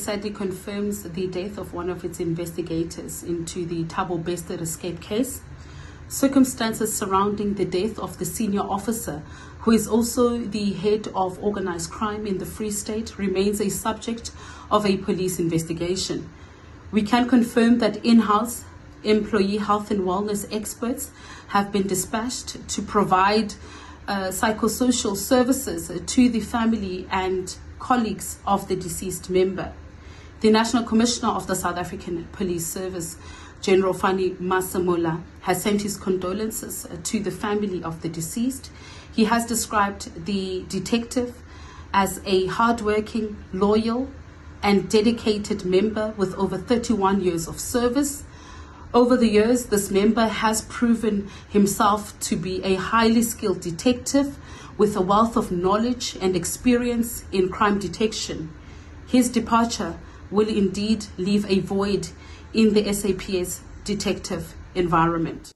sadly confirms the death of one of its investigators into the lika-Bester escape case. Circumstances surrounding the death of the senior officer, who is also the head of organized crime in the Free State, remains a subject of a police investigation. We can confirm that in-house employee health and wellness experts have been dispatched to provide psychosocial services to the family and colleagues of the deceased member. The National Commissioner of the South African Police Service, General Fani Masemola, has sent his condolences to the family of the deceased. He has described the detective as a hardworking, loyal, and dedicated member with over 31 years of service. Over the years, this member has proven himself to be a highly skilled detective with a wealth of knowledge and experience in crime detection. His departure will indeed leave a void in the SAPS detective environment.